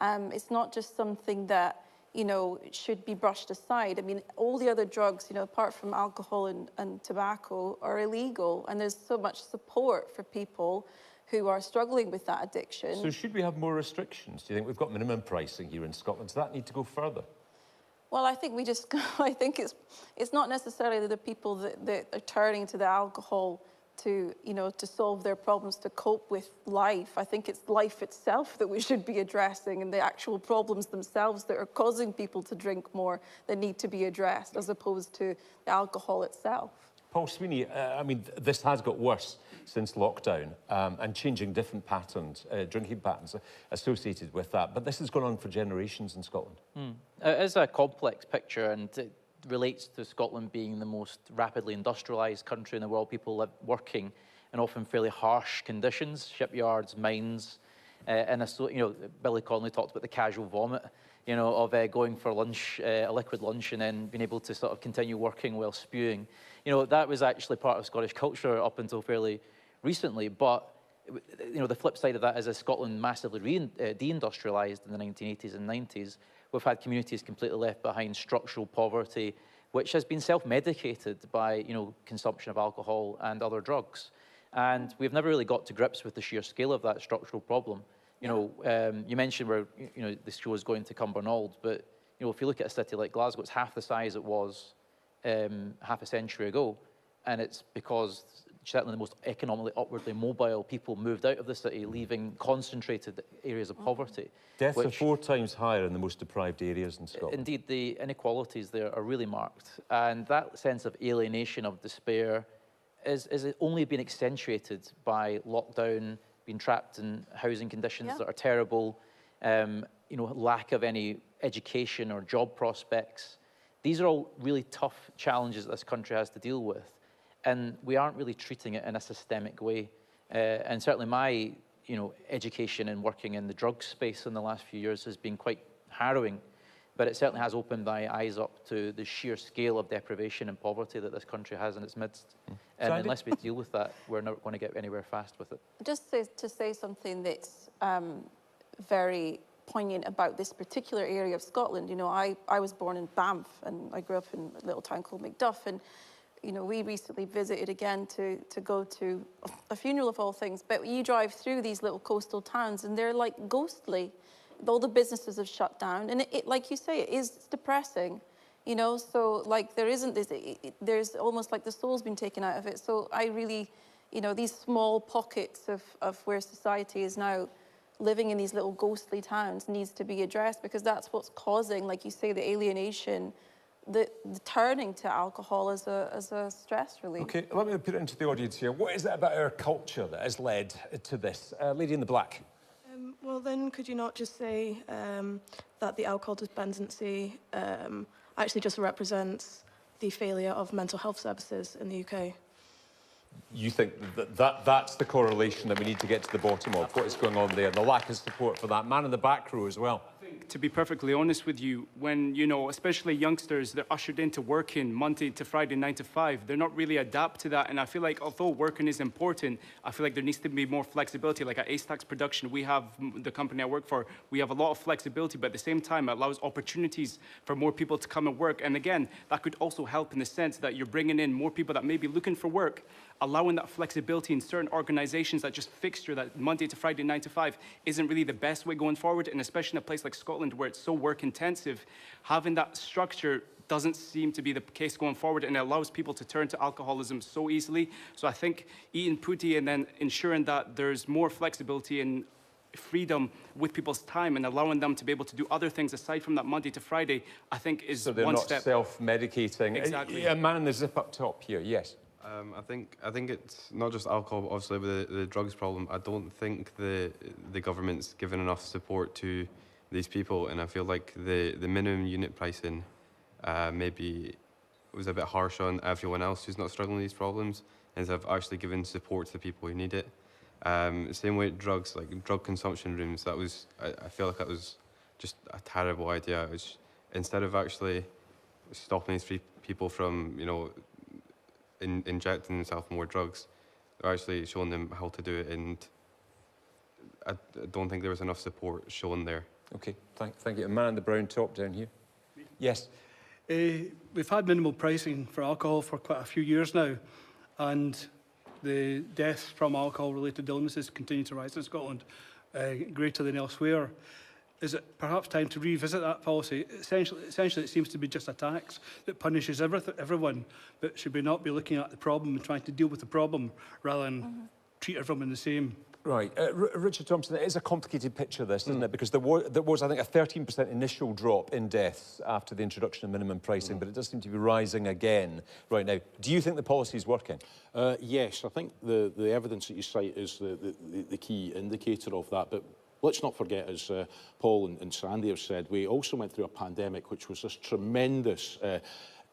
It's not just something that, you know, should be brushed aside. I mean, all the other drugs, you know, apart from alcohol and tobacco, are illegal, and there's so much support for people who are struggling with that addiction. So should we have more restrictions? Do you think we've got minimum pricing here in Scotland? Does that need to go further? Well, I think I think it's not necessarily the people that are turning to the alcohol to, you know, to solve their problems, to cope with life. I think it's life itself that we should be addressing, and the actual problems themselves that are causing people to drink more that need to be addressed, as opposed to the alcohol itself. Paul Sweeney, I mean, this has got worse since lockdown, and changing different patterns, drinking patterns associated with that. But this has gone on for generations in Scotland. It is a complex picture, and it relates to Scotland being the most rapidly industrialised country in the world. People working in often fairly harsh conditions, shipyards, mines, and you know, Billy Connolly talked about the casual vomit, you know, of going for lunch, a liquid lunch, and then being able to sort of continue working while spewing. You know, that was actually part of Scottish culture up until fairly recently, but you know, the flip side of that is as Scotland massively deindustrialised in the 1980s and 90s, we've had communities completely left behind, structural poverty, which has been self-medicated by, you know, consumption of alcohol and other drugs. And we've never really got to grips with the sheer scale of that structural problem. You know, you mentioned where, you know, this show is going to Cumbernauld, but, you know, if you look at a city like Glasgow, it's half the size it was half a century ago, and it's because certainly the most economically upwardly mobile people moved out of the city, leaving concentrated areas of poverty. Deaths are 4 times higher in the most deprived areas in Scotland. Indeed, the inequalities there are really marked, and that sense of alienation, of despair, is only been accentuated by lockdown, being trapped in housing conditions that are terrible, you know, lack of any education or job prospects. These are all really tough challenges that this country has to deal with, and we aren't really treating it in a systemic way. And certainly my, you know, education and working in the drug space in the last few years has been quite harrowing, but it certainly has opened my eyes up to the sheer scale of deprivation and poverty that this country has in its midst. And unless we deal with that, we're not going to get anywhere fast with it. Just to say something that's very poignant about this particular area of Scotland. You know, I was born in Banff, and I grew up in a little town called Macduff, and you know, we recently visited again to go to a funeral of all things. But you drive through these little coastal towns, and they're like ghostly. All the businesses have shut down, and it like you say, it's depressing. You know, so like there isn't this. There's almost like the soul's been taken out of it. So I really, you know, these small pockets of where society is now living in these little ghostly towns needs to be addressed, because that's what's causing, like you say, the alienation, the turning to alcohol as a stress relief. Okay, let me put it into the audience here. What is it about our culture that has led to this? Lady in the black. Well, then could you not just say that the alcohol dependency actually just represents the failure of mental health services in the UK? You think that's the correlation that we need to get to the bottom of, what is going on there, the lack of support for that? Man in the back row as well. To be perfectly honest with you, when, you know, especially youngsters, they're ushered into working Monday to Friday, 9 to 5, they're not really adapt to that. And I feel like although working is important, I feel like there needs to be more flexibility. Like at Ace-Tax Production, we have, the company I work for, we have a lot of flexibility, but at the same time, it allows opportunities for more people to come and work. And again, that could also help in the sense that you're bringing in more people that may be looking for work, allowing that flexibility in certain organizations that just fixture that Monday to Friday, 9 to 5 isn't really the best way going forward. And especially in a place like Scotland where it's so work intensive, having that structure doesn't seem to be the case going forward, and it allows people to turn to alcoholism so easily. So I think eating putty and then ensuring that there's more flexibility in freedom with people's time and allowing them to be able to do other things aside from that Monday to Friday, I think is so they're one not step. self-medicating. Exactly. A man in the zip up top here, yes. I think it's not just alcohol, but obviously with the drugs problem. I don't think the government's given enough support to these people, and I feel like the minimum unit pricing maybe was a bit harsh on everyone else who's not struggling with these problems, instead of actually giving support to the people who need it. Same way with drugs, like drug consumption rooms. That was, I feel like that was just a terrible idea. It was, instead of actually stopping these people from, you know, injecting themselves more drugs, they're actually showing them how to do it, and I don't think there was enough support shown there. Okay, thank you. A man in the brown top down here. Yes. We've had minimal pricing for alcohol for quite a few years now, and the deaths from alcohol-related illnesses continue to rise in Scotland, greater than elsewhere. Is it perhaps time to revisit that policy? Essentially, it seems to be just a tax that punishes everyone, but should we not be looking at the problem and trying to deal with the problem rather than treat everyone the same? Right. Richard Thompson, it is a complicated picture, this, isn't it? Because there was, I think, a 13% initial drop in deaths after the introduction of minimum pricing, but it does seem to be rising again right now. Do you think the policy is working? Yes, I think the evidence that you cite is the key indicator of that. But let's not forget, as Paul and Sandi have said, we also went through a pandemic which was this tremendous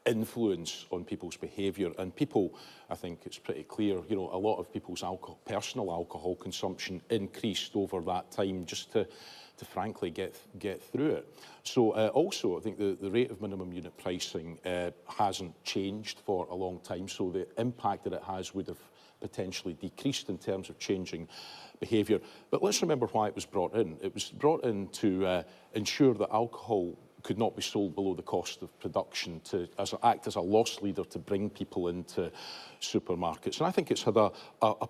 influence on people's behaviour, and people, I think it's pretty clear, you know, a lot of people's personal alcohol consumption increased over that time just to frankly get through it. So also I think the rate of minimum unit pricing hasn't changed for a long time, so the impact that it has would have potentially decreased in terms of changing behaviour. But let's remember why it was brought in. It was brought in to ensure that alcohol could not be sold below the cost of production, to act as a loss leader to bring people into supermarkets. And I think it's had a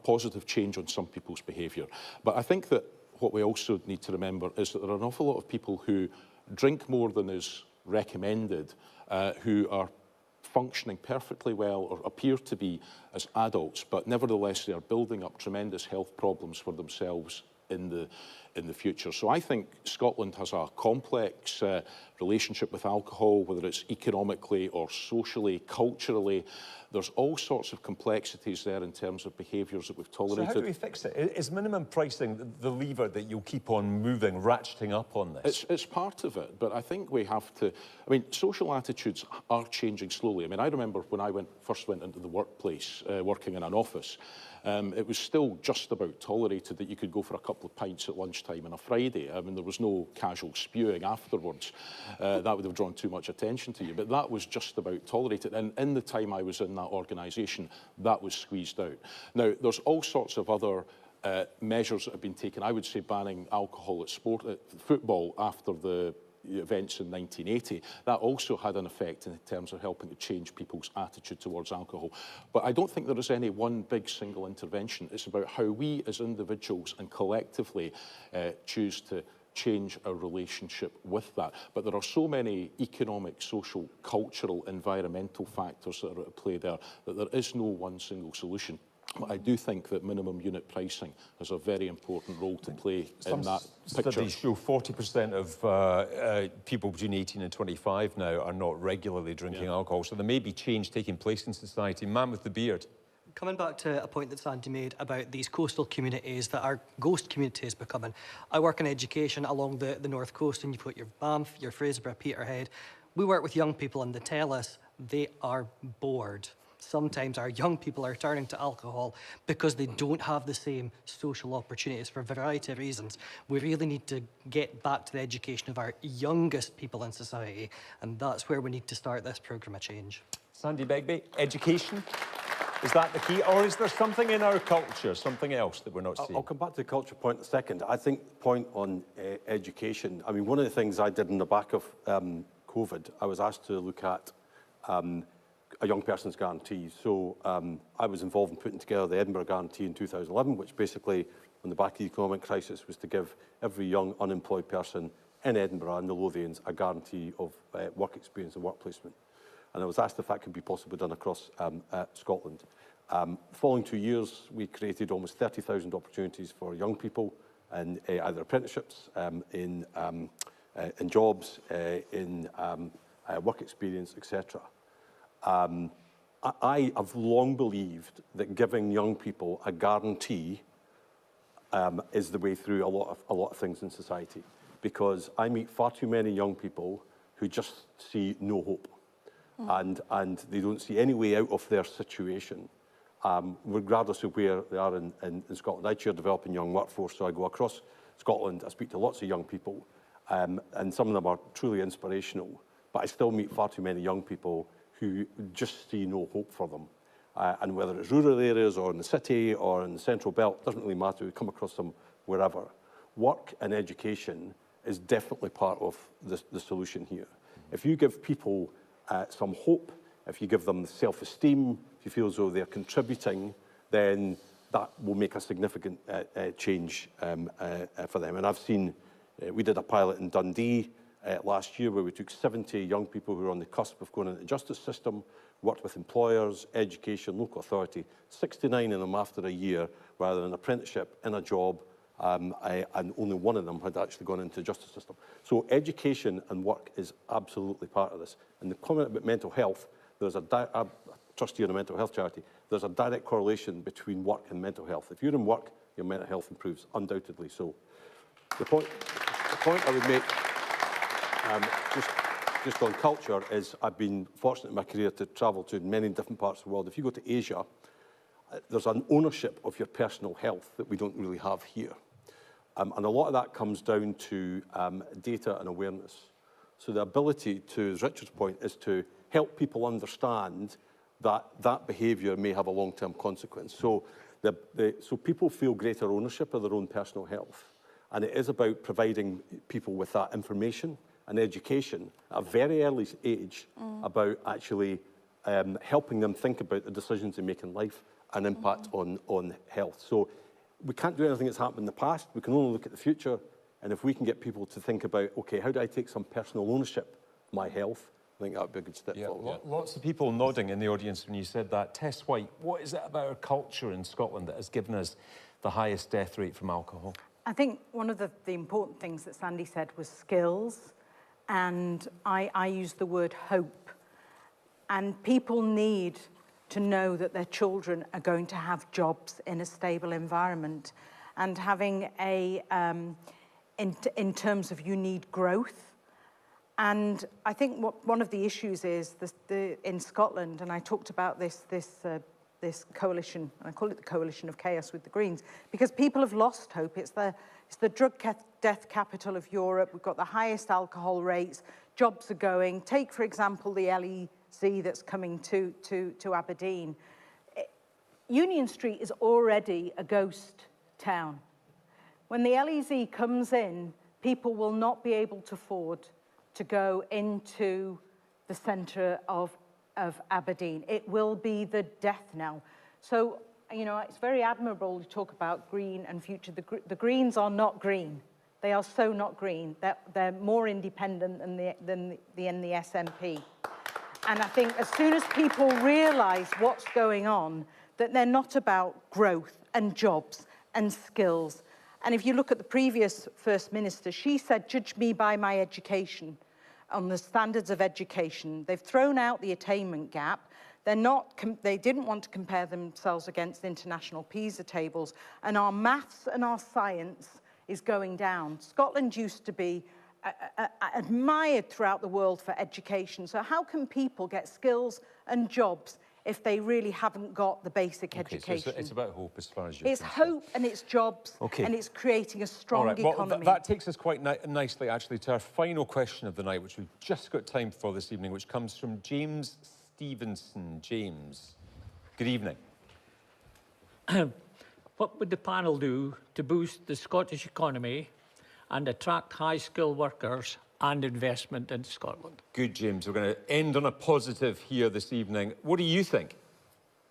positive change on some people's behaviour. But I think that what we also need to remember is that there are an awful lot of people who drink more than is recommended, who are functioning perfectly well or appear to be as adults, but nevertheless they are building up tremendous health problems for themselves in the future. So I think Scotland has a complex relationship with alcohol, whether it's economically or socially, culturally. There's all sorts of complexities there in terms of behaviours that we've tolerated. So how do we fix it? Is minimum pricing the lever that you'll keep on moving, ratcheting up on this? It's part of it, but I think we have to... I mean, social attitudes are changing slowly. I mean, I remember when I first went into the workplace, working in an office, it was still just about tolerated that you could go for a couple of pints at lunchtime on a Friday. I mean, there was no casual spewing afterwards. That would have drawn too much attention to you, but that was just about tolerated. And in the time I was in that organisation, that was squeezed out. Now, there's all sorts of other measures that have been taken. I would say banning alcohol at football after the events in 1980, that also had an effect in terms of helping to change people's attitude towards alcohol. But I don't think there is any one big single intervention. It's about how we as individuals and collectively choose to change our relationship with that. But there are so many economic, social, cultural, environmental factors that are at play there that there is no one single solution. But I do think that minimum unit pricing has a very important role to play in that picture. Studies show 40% of people between 18 and 25 now are not regularly drinking alcohol, so there may be change taking place in society. Man with the beard. Coming back to a point that Sandi made about these coastal communities that are ghost communities becoming. I work in education along the North Coast, and you've got your Banff, your Fraserburgh, Peterhead. We work with young people and they tell us they are bored. Sometimes our young people are turning to alcohol because they don't have the same social opportunities for a variety of reasons. We really need to get back to the education of our youngest people in society, and that's where we need to start this programme of change. Sandi, Begbie, education, is that the key? Or is there something in our culture, something else that we're not seeing? I'll come back to the culture point in a second. I think the point on education, I mean, one of the things I did in the back of COVID, I was asked to look at a young person's guarantee. So I was involved in putting together the Edinburgh Guarantee in 2011, which basically, on the back of the economic crisis, was to give every young unemployed person in Edinburgh and the Lothians a guarantee of work experience and work placement. And I was asked if that could be possibly done across Scotland. Following 2 years, we created almost 30,000 opportunities for young people in either apprenticeships, in jobs, in work experience, etc. I have long believed that giving young people a guarantee is the way through a lot of things in society, because I meet far too many young people who just see no hope, and they don't see any way out of their situation, regardless of where they are in Scotland. I chair Developing Young Workforce, so I go across Scotland, I speak to lots of young people, and some of them are truly inspirational, but I still meet far too many young people who just see no hope for them. And whether it's rural areas or in the city or in the central belt, doesn't really matter, we come across them wherever. Work and education is definitely part of the solution here. If you give people some hope, if you give them self-esteem, if you feel as though they're contributing, then that will make a significant change for them. And I've seen, we did a pilot in Dundee last year where we took 70 young people who were on the cusp of going into the justice system, worked with employers, education, local authority, 69 of them after a year, rather than an apprenticeship in a job, and only one of them had actually gone into the justice system. So education and work is absolutely part of this. And the comment about mental health, there's a trustee in a mental health charity, there's a direct correlation between work and mental health. If you're in work, your mental health improves, undoubtedly so. The point I would make, just on culture, is I've been fortunate in my career to travel to many different parts of the world. If you go to Asia, there's an ownership of your personal health that we don't really have here. And a lot of that comes down to data and awareness. So the ability to, as Richard's point, is to help people understand that that behaviour may have a long-term consequence. So, so people feel greater ownership of their own personal health. And it is about providing people with that information and education at a very early age about actually helping them think about the decisions they make in life and impact on health. So we can't do anything that's happened in the past. We can only look at the future. And if we can get people to think about, okay, how do I take some personal ownership of my health? I think that would be a good step forward. Lots of people nodding in the audience when you said that. Tess White, what is it about our culture in Scotland that has given us the highest death rate from alcohol? I think one of the important things that Sandi said was skills. And I use the word hope. And people need to know that their children are going to have jobs in a stable environment. And having a, in terms of you need growth. And I think one of the issues is in Scotland, and I talked about this coalition, and I call it the coalition of chaos with the Greens, because people have lost hope. It's the drug death capital of Europe. We've got the highest alcohol rates. Jobs are going. Take, for example, the LEZ that's coming to Aberdeen. Union Street is already a ghost town. When the LEZ comes in, people will not be able to afford to go into the centre of Aberdeen. It will be the death knell. So, you know, it's very admirable to talk about green and future. The Greens are not green. They are so not green. They're more independent than the SNP. And I think as soon as people realise what's going on, that they're not about growth and jobs and skills. And if you look at the previous First Minister, she said, judge me by my education, on the standards of education. They've thrown out the attainment gap. They didn't want to compare themselves against international PISA tables, and our maths and our science is going down. Scotland used to be admired throughout the world for education. So how can people get skills and jobs if they really haven't got the basic education? So it's about hope as far as you're concerned. It's hope and it's jobs and it's creating a strong economy. Well, that takes us quite nicely, actually, to our final question of the night, which we've just got time for this evening, which comes from James Stevenson. James, good evening. What would the panel do to boost the Scottish economy and attract high-skilled workers and investment in Scotland? Good, James. We're going to end on a positive here this evening. What do you think?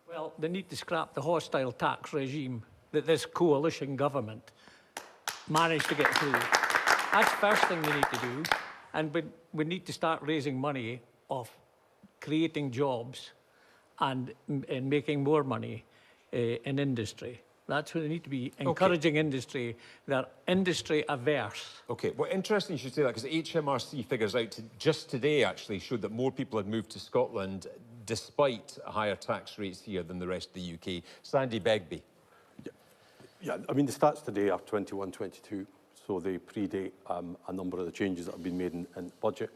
Well, they need to scrap the hostile tax regime that this coalition government managed to get through. That's the first thing they need to do. And we need to start raising money off creating jobs and making more money in industry. That's where they need to be encouraging industry. They're industry averse. Okay, well, interesting you should say that, because HMRC figures out just today actually showed that more people had moved to Scotland despite higher tax rates here than the rest of the UK. Sandi, Begbie. Yeah, I mean, the stats today are 21-22, so they predate a number of the changes that have been made in the budget.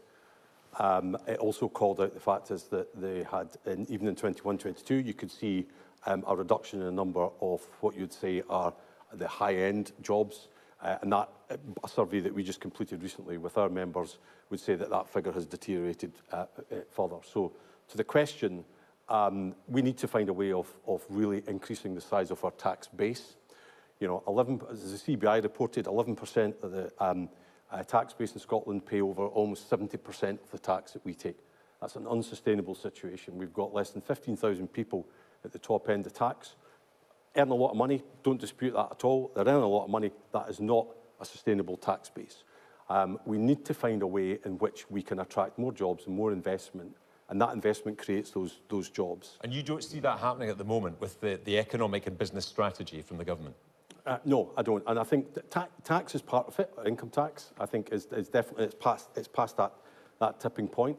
It also called out the fact is that they had, even in 21-22, you could see a reduction in the number of what you'd say are the high-end jobs. And that, a survey that we just completed recently with our members would say that that figure has deteriorated further. So to the question, we need to find a way of really increasing the size of our tax base. You know, as the CBI reported, 11% of the tax base in Scotland pay over almost 70% of the tax that we take. That's an unsustainable situation. We've got less than 15,000 people at the top end of tax. Earn a lot of money, don't dispute that at all. They're earning a lot of money. That is not a sustainable tax base. We need to find a way in which we can attract more jobs and more investment, and that investment creates those jobs. And you don't see that happening at the moment with the economic and business strategy from the government? No, I don't. And I think that tax is part of it. Income tax, I think, is definitely, it's past that tipping point.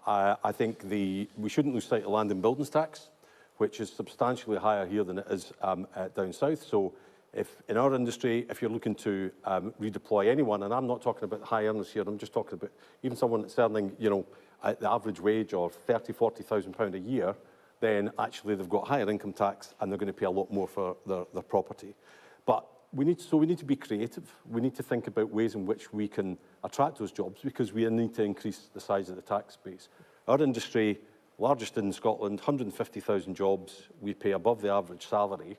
I think we shouldn't lose sight of land and buildings tax, which is substantially higher here than it is down south. So if in our industry, if you're looking to redeploy anyone, and I'm not talking about high earners here, I'm just talking about even someone that's earning, you know, the average wage of £30,000–40,000 a year, then actually they've got higher income tax and they're going to pay a lot more for their property. But we need to be creative. We need to think about ways in which we can attract those jobs, because we need to increase the size of the tax base. Our industry, largest in Scotland, 150,000 jobs. We pay above the average salary.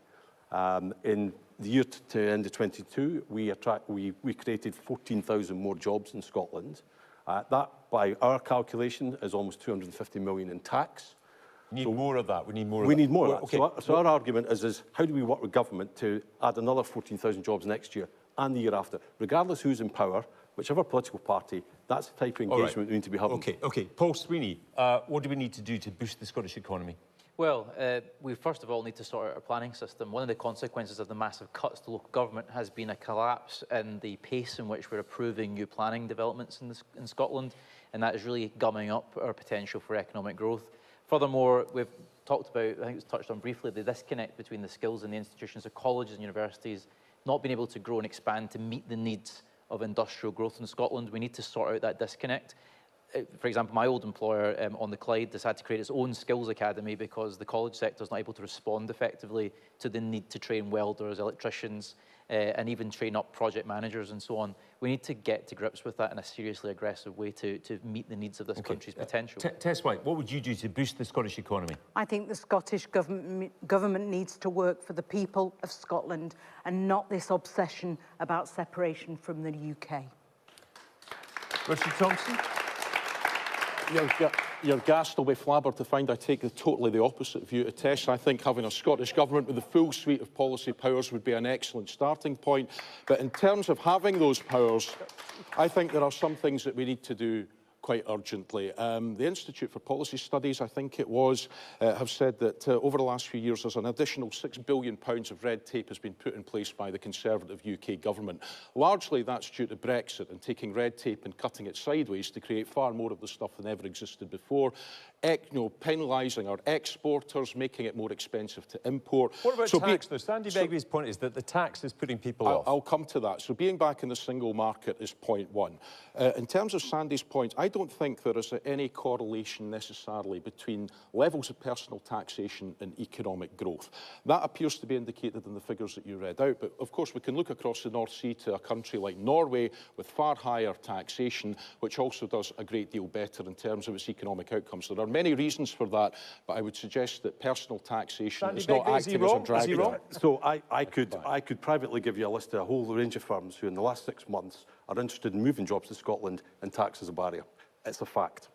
In the year to end of 22, we created 14,000 more jobs in Scotland. That, by our calculation, is almost 250 million in tax. We need more of that. We need more of that. We need more of that. Okay. So our argument is how do we work with government to add another 14,000 jobs next year and the year after, regardless who's in power, whichever political party, that's the type of engagement we need to be having. Okay. Paul Sweeney, what do we need to do to boost the Scottish economy? Well, we first of all need to sort out our planning system. One of the consequences of the massive cuts to local government has been a collapse in the pace in which we're approving new planning developments in Scotland, and that is really gumming up our potential for economic growth. Furthermore, we've talked about, I think it was touched on briefly, the disconnect between the skills and the institutions of colleges and universities not being able to grow and expand to meet the needs of industrial growth in Scotland. We need to sort out that disconnect. For example, my old employer on the Clyde decided to create its own skills academy because the college sector is not able to respond effectively to the need to train welders, electricians, and even train up project managers and so on. We need to get to grips with that in a seriously aggressive way to meet the needs of this country's potential. Tess White, what would you do to boost the Scottish economy? I think the Scottish government needs to work for the people of Scotland and not this obsession about separation from the UK. Richard Thomson? You're gassed away flabber to find I take totally the opposite view to Tess. I think having a Scottish government with a full suite of policy powers would be an excellent starting point. But in terms of having those powers, I think there are some things that we need to do quite urgently. The Institute for Policy Studies, I think it was, have said that over the last few years there's an additional £6 billion of red tape has been put in place by the Conservative UK government. Largely that's due to Brexit and taking red tape and cutting it sideways to create far more of the stuff than ever existed before. Penalising our exporters, making it more expensive to import. What about tax, though? Sandi Begbie's point is that the tax is putting people off. I'll come to that. So being back in the single market is point one. In terms of Sandi's point, I don't think there is any correlation necessarily between levels of personal taxation and economic growth. That appears to be indicated in the figures that you read out, but of course we can look across the North Sea to a country like Norway with far higher taxation, which also does a great deal better in terms of its economic outcomes. There are many reasons for that, but I would suggest that personal taxation is not acting as a drag. So I could privately give you a list of a whole range of firms who in the last 6 months are interested in moving jobs to Scotland and tax as a barrier. It's a fact.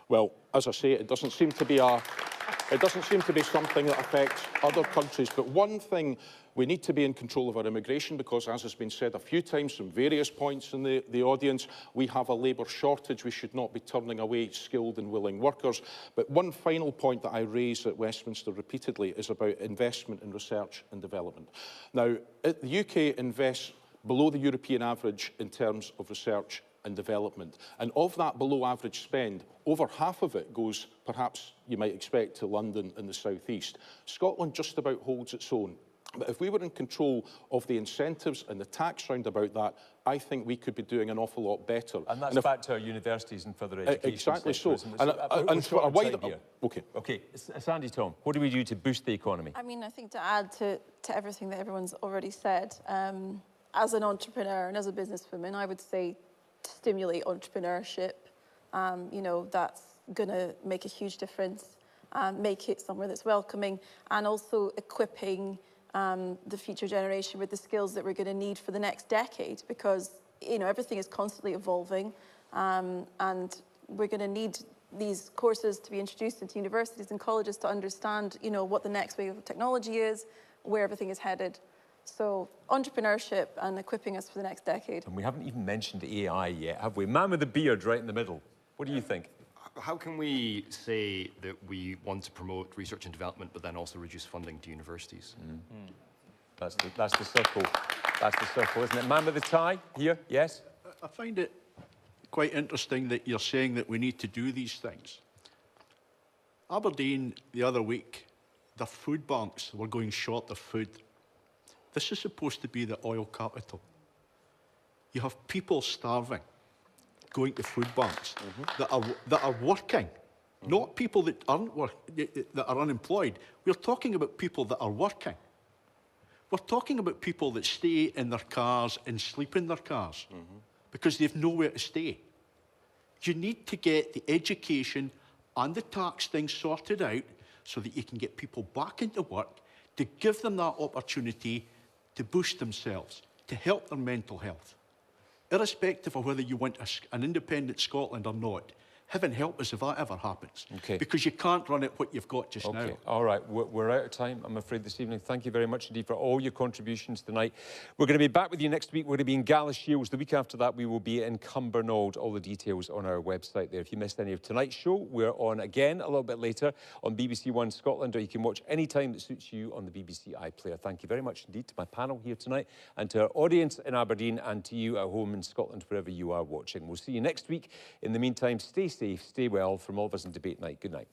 Well, as I say, it doesn't seem to be something that affects other countries. But one thing We need to be in control of our immigration because, as has been said a few times from various points in the audience, we have a labour shortage. We should not be turning away skilled and willing workers. But one final point that I raise at Westminster repeatedly is about investment in research and development. Now, the UK invests below the European average in terms of research and development. And of that below average spend, over half of it goes, perhaps you might expect, to London and the South East. Scotland just about holds its own. But if we were in control of the incentives and the tax round about that, I think we could be doing an awful lot better. And that's back to our universities and further education. Exactly sector, so. And for a wider... Okay. Okay, Sandi, Thom, what do we do to boost the economy? I mean, I think to add to everything that everyone's already said, as an entrepreneur and as a businesswoman, I would say stimulate entrepreneurship. You know, that's going to make a huge difference. Make it somewhere that's welcoming, and also equipping the future generation with the skills that we're going to need for the next decade, because, you know, everything is constantly evolving, and we're going to need these courses to be introduced into universities and colleges to understand, you know, what the next wave of technology is, where everything is headed. So entrepreneurship and equipping us for the next decade. And we haven't even mentioned AI yet, have we? Man with the beard right in the middle. What do you think? How can we say that we want to promote research and development, but then also reduce funding to universities? That's the circle. That's the circle, isn't it? Man with the tie here, yes? I find it quite interesting that you're saying that we need to do these things. Aberdeen, the other week, their food banks were going short of food. This is supposed to be the oil capital. You have people starving, going to food banks that are working, not people that that are unemployed. We're talking about people that are working. We're talking about people that stay in their cars and sleep in their cars because they've nowhere to stay. You need to get the education and the tax thing sorted out so that you can get people back into work, to give them that opportunity to boost themselves, to help their mental health. Irrespective of whether you want an independent Scotland or not, heaven help us if that ever happens. Okay. Because you can't run it what you've got just now. All right, we're out of time, I'm afraid, this evening. Thank you very much indeed for all your contributions tonight. We're going to be back with you next week. We're going to be in Galashiels. The week after that, we will be in Cumbernauld. All the details on our website there. If you missed any of tonight's show, we're on again a little bit later on BBC One Scotland, or you can watch any time that suits you on the BBC iPlayer. Thank you very much indeed to my panel here tonight, and to our audience in Aberdeen, and to you at home in Scotland, wherever you are watching. We'll see you next week. In the meantime, stay safe, stay well. From all of us in Debate Night, good night.